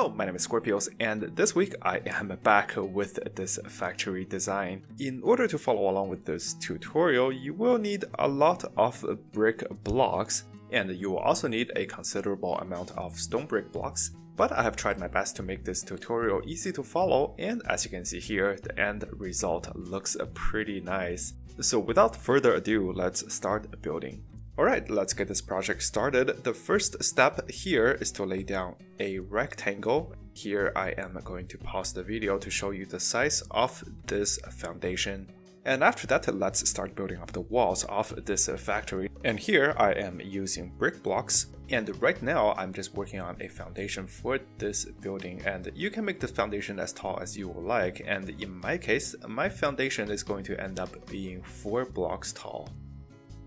Hello, my name is Scorpios, and this week I am back with this factory design. In order to follow along with this tutorial, you will need a lot of brick blocks, and you will also need a considerable amount of stone brick blocks. But I have tried my best to make this tutorial easy to follow, and as you can see here, the end result looks pretty nice. So without further ado, let's start building. Alright, let's get this project started. The first step here is to lay down a rectangle. Here I am going to pause the video to show you the size of this foundation. And after that, let's start building up the walls of this factory. And here I am using brick blocks. And right now I'm just working on a foundation for this building. And you can make the foundation as tall as you would like. And in my case, my foundation is going to end up being 4 blocks tall.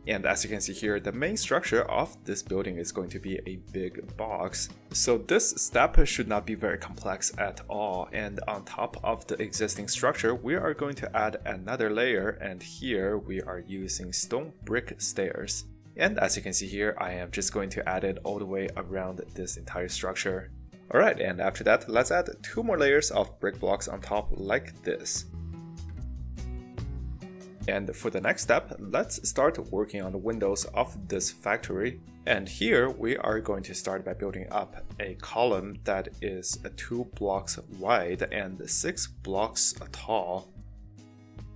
And as you can see here, the main structure of this building is going to be a big box. So this step should not be very complex at all. And on top of the existing structure, we are going to add another layer. And here we are using stone brick stairs. And as you can see here, I am just going to add it all the way around this entire structure. Alright, and after that, let's add 2 more layers of brick blocks on top like this. And for the next step, let's start working on the windows of this factory. And here we are going to start by building up a column that is 2 blocks wide and 6 blocks tall.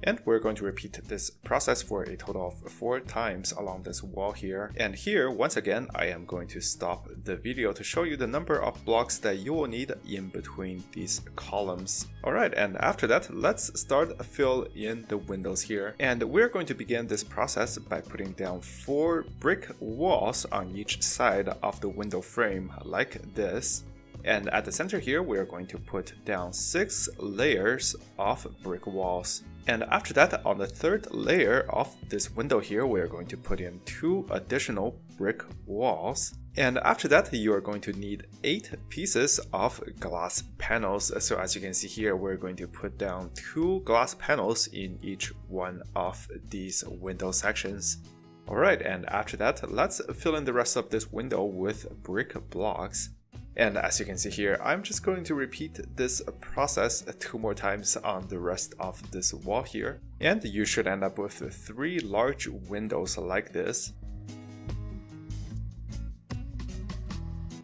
And we're going to repeat this process for a total of 4 times along this wall here. And here, once again, I am going to stop the video to show you the number of blocks that you will need in between these columns. Alright, and after that, let's start fill in the windows here. And we're going to begin this process by putting down 4 brick walls on each side of the window frame like this. And at the center here, we are going to put down 6 layers of brick walls. And after that, on the 3rd layer of this window here, we are going to put in 2 additional brick walls. And after that, you are going to need 8 pieces of glass panels. So as you can see here, we're going to put down 2 glass panels in each one of these window sections. Alright, and after that, let's fill in the rest of this window with brick blocks. And as you can see here, I'm just going to repeat this process 2 more times on the rest of this wall here. And you should end up with 3 large windows like this.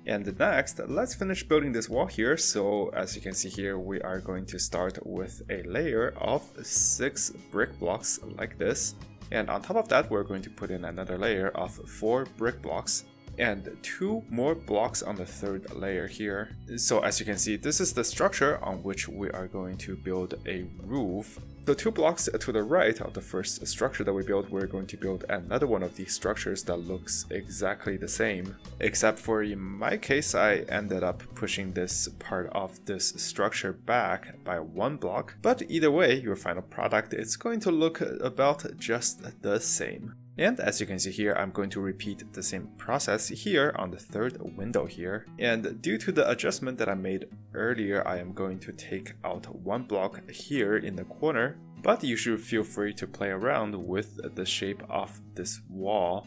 And next, let's finish building this wall here. So as you can see here, we are going to start with a layer of 6 brick blocks like this. And on top of that, we're going to put in another layer of 4 brick blocks. And 2 more blocks on the 3rd layer here. So as you can see, this is the structure on which we are going to build a roof. The 2 blocks to the right of the first structure that we built, we're going to build another one of these structures that looks exactly the same. Except for in my case, I ended up pushing this part of this structure back by 1 block. But either way, your final product is going to look about just the same. And as you can see here, I'm going to repeat the same process here on the 3rd window here. And due to the adjustment that I made earlier, I am going to take out 1 block here in the corner. But you should feel free to play around with the shape of this wall.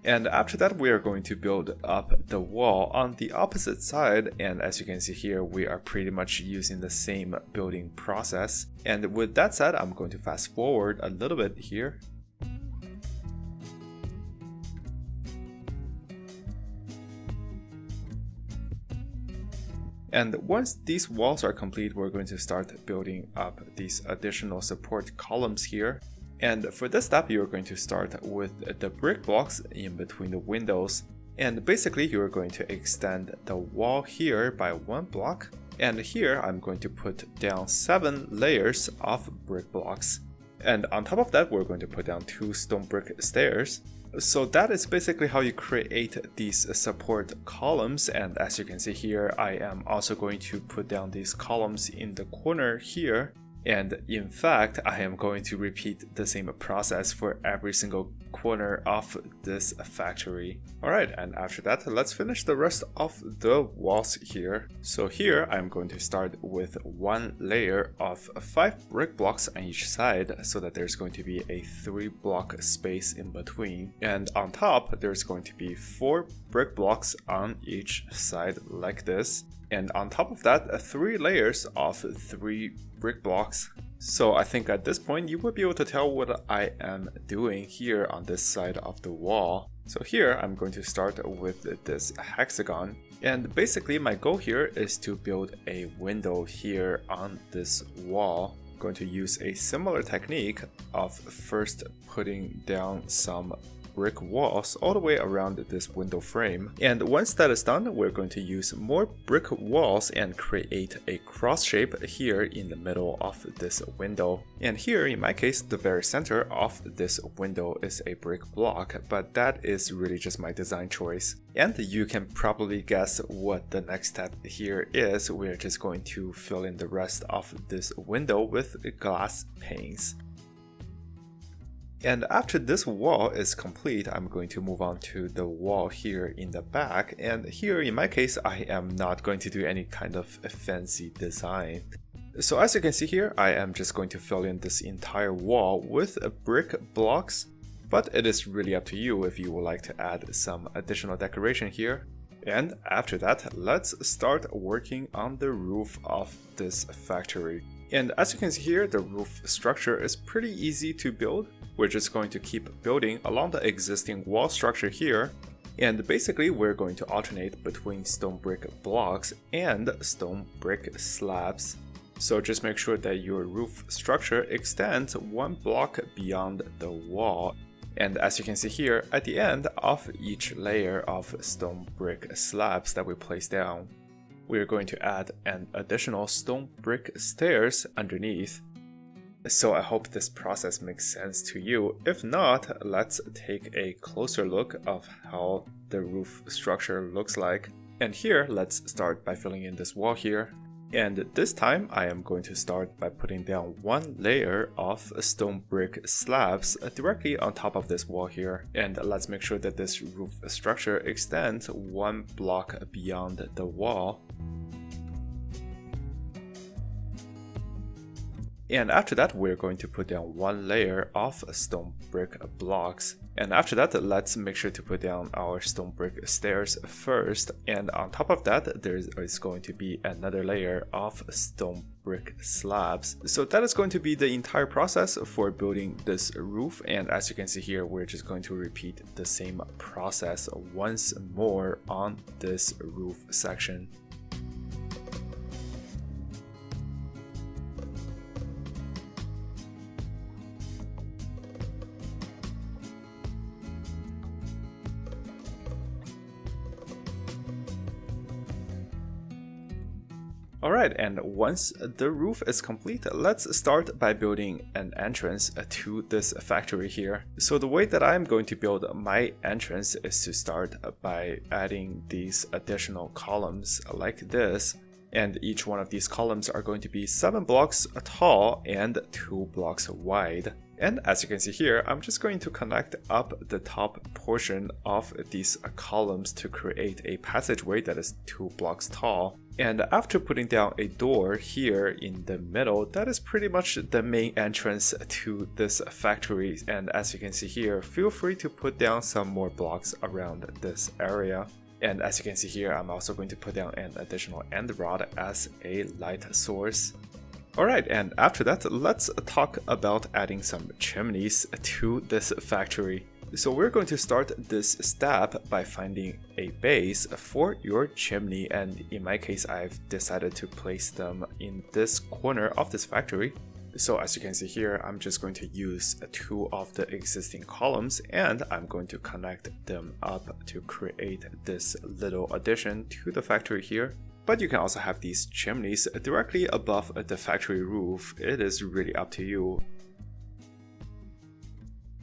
And after that, we are going to build up the wall on the opposite side. And as you can see here, we are pretty much using the same building process. And with that said, I'm going to fast forward a little bit here. And once these walls are complete, we're going to start building up these additional support columns here. And for this step, you're going to start with the brick blocks in between the windows. And basically, you're going to extend the wall here by 1 block. And here, I'm going to put down 7 layers of brick blocks. And on top of that, we're going to put down 2 stone brick stairs. So that is basically how you create these support columns. And as you can see here, I am also going to put down these columns in the corner here. And in fact, I am going to repeat the same process for every single corner of this factory. Alright, and after that, let's finish the rest of the walls here. So here, I'm going to start with one layer of 5 brick blocks on each side, so that there's going to be a 3-block space in between. And on top, there's going to be 4 brick blocks on each side like this. And on top of that, 3 layers of 3 brick blocks. So I think at this point you will be able to tell what I am doing here on this side of the wall. So here I'm going to start with this hexagon, and basically my goal here is to build a window here on this wall. I'm going to use a similar technique of first putting down some brick walls all the way around this window frame. And once that is done, we're going to use more brick walls and create a cross shape here in the middle of this window. And here, in my case, the very center of this window is a brick block, but that is really just my design choice. And you can probably guess what the next step here is. We're just going to fill in the rest of this window with glass panes. And after this wall is complete, I'm going to move on to the wall here in the back. And here, in my case, I am not going to do any kind of fancy design. So as you can see here, I am just going to fill in this entire wall with brick blocks. But it is really up to you if you would like to add some additional decoration here. And after that, let's start working on the roof of this factory. And as you can see here, the roof structure is pretty easy to build. We're just going to keep building along the existing wall structure here. And basically, we're going to alternate between stone brick blocks and stone brick slabs. So just make sure that your roof structure extends 1 block beyond the wall. And as you can see here, at the end of each layer of stone brick slabs that we place down, we're going to add an additional stone brick stairs underneath. So I hope this process makes sense to you. If not, let's take a closer look of how the roof structure looks like. And here, let's start by filling in this wall here. And this time, I am going to start by putting down 1 layer of stone brick slabs directly on top of this wall here. And let's make sure that this roof structure extends 1 block beyond the wall. And after that, we're going to put down 1 layer of stone brick blocks. And after that, let's make sure to put down our stone brick stairs first. And on top of that, there is going to be another layer of stone brick slabs. So that is going to be the entire process for building this roof. And as you can see here, we're just going to repeat the same process once more on this roof section. Alright, and once the roof is complete, let's start by building an entrance to this factory here. So the way that I'm going to build my entrance is to start by adding these additional columns like this. And each one of these columns are going to be 7 blocks tall and 2 blocks wide. And as you can see here, I'm just going to connect up the top portion of these columns to create a passageway that is 2 blocks tall. And after putting down a door here in the middle, that is pretty much the main entrance to this factory. And as you can see here, feel free to put down some more blocks around this area. And as you can see here, I'm also going to put down an additional end rod as a light source. Alright, and after that, let's talk about adding some chimneys to this factory. So we're going to start this step by finding a base for your chimney, and in my case, I've decided to place them in this corner of this factory. So as you can see here, I'm just going to use 2 of the existing columns, and I'm going to connect them up to create this little addition to the factory here. But you can also have these chimneys directly above the factory roof. It is really up to you.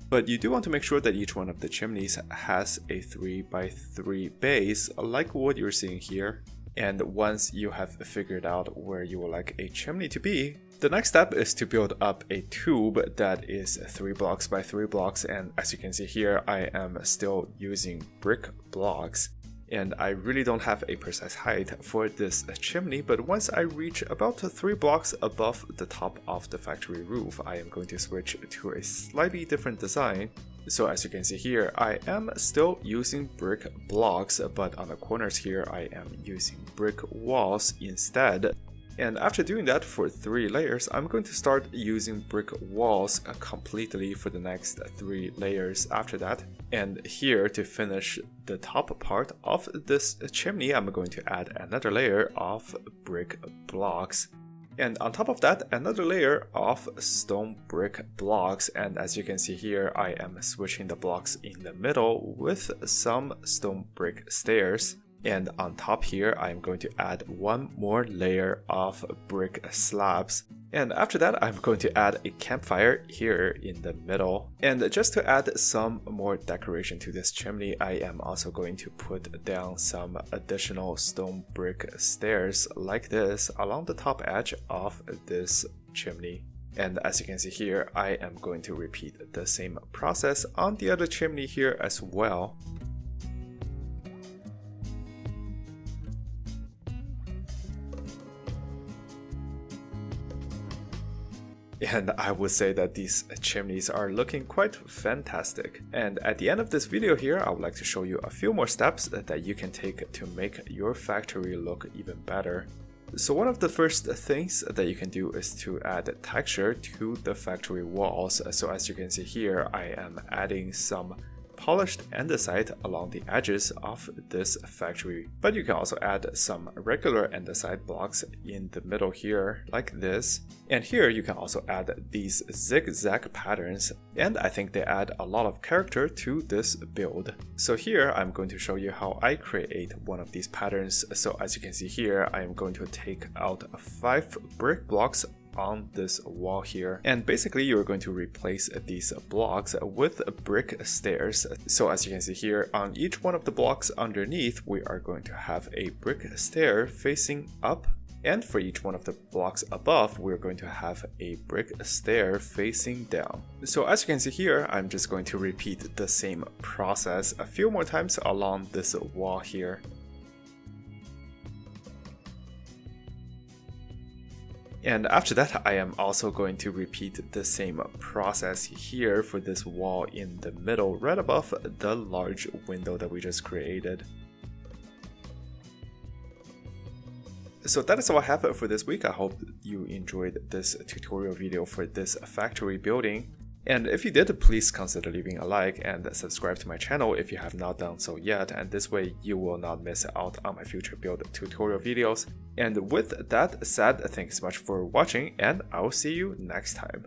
But you do want to make sure that each one of the chimneys has a 3x3 base, like what you're seeing here. And once you have figured out where you would like a chimney to be, the next step is to build up a tube that is 3 blocks by 3 blocks, and as you can see here, I am still using brick blocks. And I really don't have a precise height for this chimney, but once I reach about 3 blocks above the top of the factory roof, I am going to switch to a slightly different design. So as you can see here, I am still using brick blocks, but on the corners here, I am using brick walls instead. And after doing that for 3 layers, I'm going to start using brick walls completely for the next 3 layers after that. And here, to finish the top part of this chimney, I'm going to add another layer of brick blocks. And on top of that, another layer of stone brick blocks. And as you can see here, I am switching the blocks in the middle with some stone brick stairs. And on top here, I'm going to add 1 more layer of brick slabs. And after that, I'm going to add a campfire here in the middle. And just to add some more decoration to this chimney, I am also going to put down some additional stone brick stairs like this along the top edge of this chimney. And as you can see here, I am going to repeat the same process on the other chimney here as well. And I would say that these chimneys are looking quite fantastic. And at the end of this video here, I would like to show you a few more steps that you can take to make your factory look even better. So one of the first things that you can do is to add texture to the factory walls. So as you can see here, I am adding some polished andesite along the edges of this factory, but you can also add some regular andesite blocks in the middle here like this. And here you can also add these zigzag patterns, and I think they add a lot of character to this build. So here I'm going to show you how I create one of these patterns. So as you can see here, I am going to take out 5 brick blocks on this wall here, and basically you're going to replace these blocks with brick stairs. So as you can see here, on each one of the blocks underneath, we are going to have a brick stair facing up, and for each one of the blocks above, we're going to have a brick stair facing down. So as you can see here, I'm just going to repeat the same process a few more times along this wall here. And after that, I am also going to repeat the same process here for this wall in the middle, right above the large window that we just created. So that is all I have for this week. I hope you enjoyed this tutorial video for this factory building. And if you did, please consider leaving a like and subscribe to my channel if you have not done so yet, and this way you will not miss out on my future build tutorial videos. And with that said, thanks so much for watching, and I will see you next time.